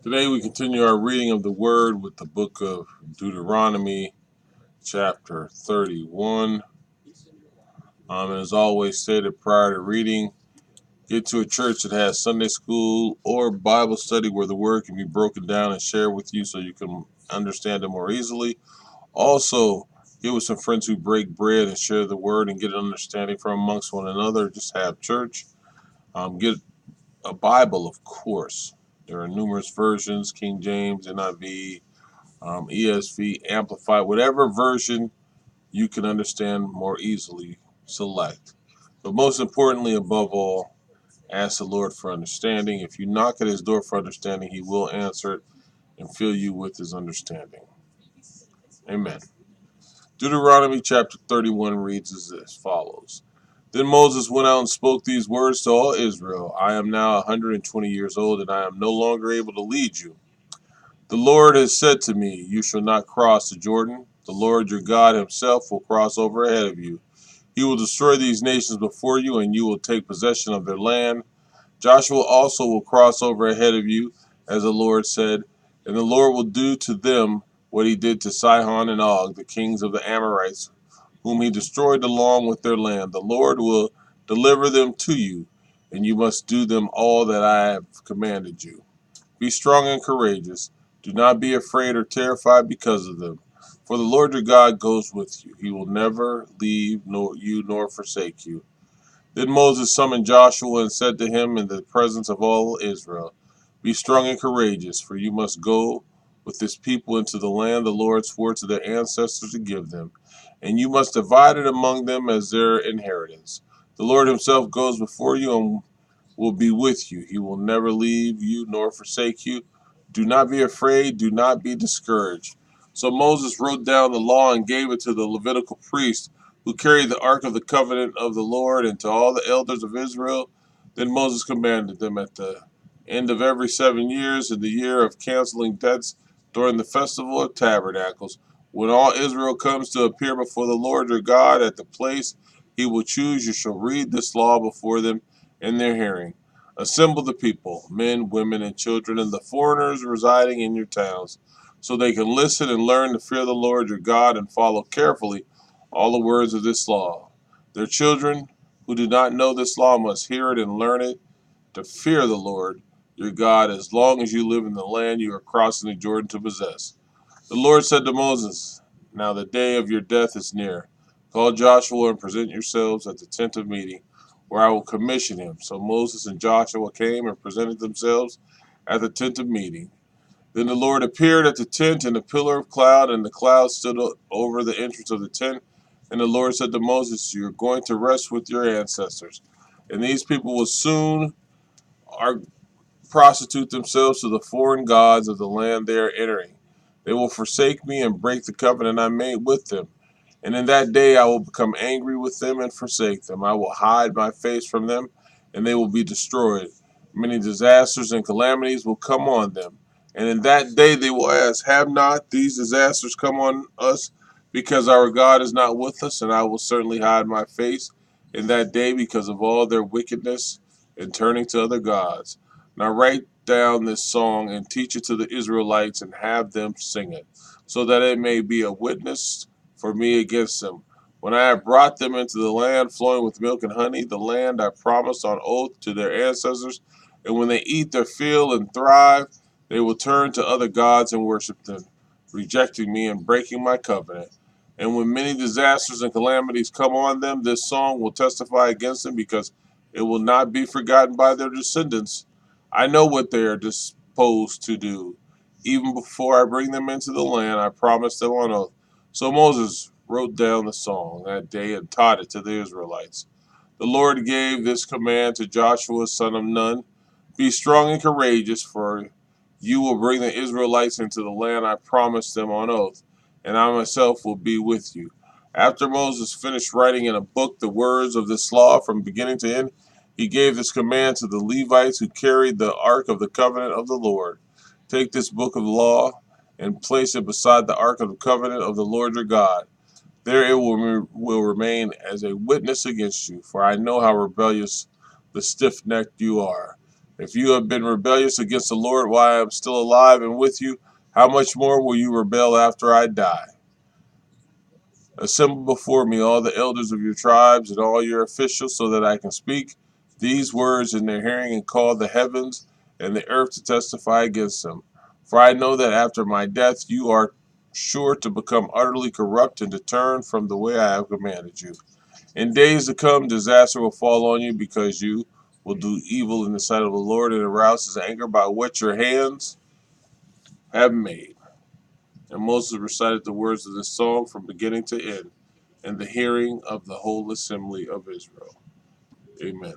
Today we continue our reading of the Word with the book of Deuteronomy, chapter 31. And as always stated prior to reading, get to a church that has Sunday school or Bible study where the Word can be broken down and shared with you so you can understand it more easily. Also, get with some friends who break bread and share the Word and get an understanding from amongst one another. Just have church. Get a Bible, of course. There are numerous versions: King James, NIV, ESV, Amplified, whatever version you can understand more easily, select. But most importantly, above all, ask the Lord for understanding. If you knock at his door for understanding, he will answer it and fill you with his understanding. Amen. Deuteronomy chapter 31 reads as this follows. Then Moses went out and spoke these words to all Israel. I am now 120 years old, and I am no longer able to lead you. The Lord has said to me, you shall not cross the Jordan. The Lord your God himself will cross over ahead of you. He will destroy these nations before you, and you will take possession of their land. Joshua also will cross over ahead of you, as the Lord said, and the Lord will do to them what he did to Sihon and Og, the kings of the Amorites, whom he destroyed along with their land. The Lord will deliver them to you, and you must do them all that I have commanded you. Be strong and courageous. Do not be afraid or terrified because of them. For the Lord your God goes with you. He will never leave you nor forsake you. Then Moses summoned Joshua and said to him in the presence of all Israel, be strong and courageous, for you must go with this people into the land the Lord swore to their ancestors to give them, and you must divide it among them as their inheritance. The Lord himself goes before you and will be with you. He will never leave you nor forsake you. Do not be afraid. Do not be discouraged. So Moses wrote down the law and gave it to the Levitical priests who carried the ark of the covenant of the Lord and to all the elders of Israel. Then Moses commanded them at the end of every 7 years, in the year of canceling debts during the festival of tabernacles, when all Israel comes to appear before the Lord your God at the place he will choose, you shall read this law before them in their hearing. Assemble the people, men, women, and children, and the foreigners residing in your towns, so they can listen and learn to fear the Lord your God and follow carefully all the words of this law. Their children who do not know this law must hear it and learn it to fear the Lord your God as long as you live in the land you are crossing the Jordan to possess. The Lord said to Moses, now the day of your death is near. Call Joshua and present yourselves at the tent of meeting, where I will commission him. So Moses and Joshua came and presented themselves at the tent of meeting. Then the Lord appeared at the tent in a pillar of cloud, and the cloud stood over the entrance of the tent. And the Lord said to Moses, you are going to rest with your ancestors, and these people will soon are prostitute themselves to the foreign gods of the land they are entering. They will forsake me and break the covenant I made with them. And in that day I will become angry with them and forsake them. I will hide my face from them, and they will be destroyed. Many disasters and calamities will come on them. And in that day they will ask, have not these disasters come on us because our God is not with us? And I will certainly hide my face in that day because of all their wickedness and turning to other gods. Now write down this song and teach it to the Israelites and have them sing it, so that it may be a witness for me against them. When I have brought them into the land flowing with milk and honey, the land I promised on oath to their ancestors, and when they eat their fill and thrive, they will turn to other gods and worship them, rejecting me and breaking my covenant. And when many disasters and calamities come on them, this song will testify against them because it will not be forgotten by their descendants. I know what they are disposed to do. Even before I bring them into the land, I promised them on oath. So Moses wrote down the song that day and taught it to the Israelites. The Lord gave this command to Joshua, son of Nun. Be strong and courageous, for you will bring the Israelites into the land I promised them on oath, and I myself will be with you. After Moses finished writing in a book the words of this law from beginning to end, he gave this command to the Levites who carried the ark of the covenant of the Lord. Take this book of law and place it beside the ark of the covenant of the Lord your God. There it will remain as a witness against you, for I know how rebellious the stiff-necked you are. If you have been rebellious against the Lord while I am still alive and with you, how much more will you rebel after I die? Assemble before me all the elders of your tribes and all your officials, so that I can speak these words in their hearing and call the heavens and the earth to testify against them. For I know that after my death you are sure to become utterly corrupt and to turn from the way I have commanded you. In days to come, disaster will fall on you because you will do evil in the sight of the Lord and arouse his anger by what your hands have made. And Moses recited the words of this song from beginning to end in the hearing of the whole assembly of Israel. Amen.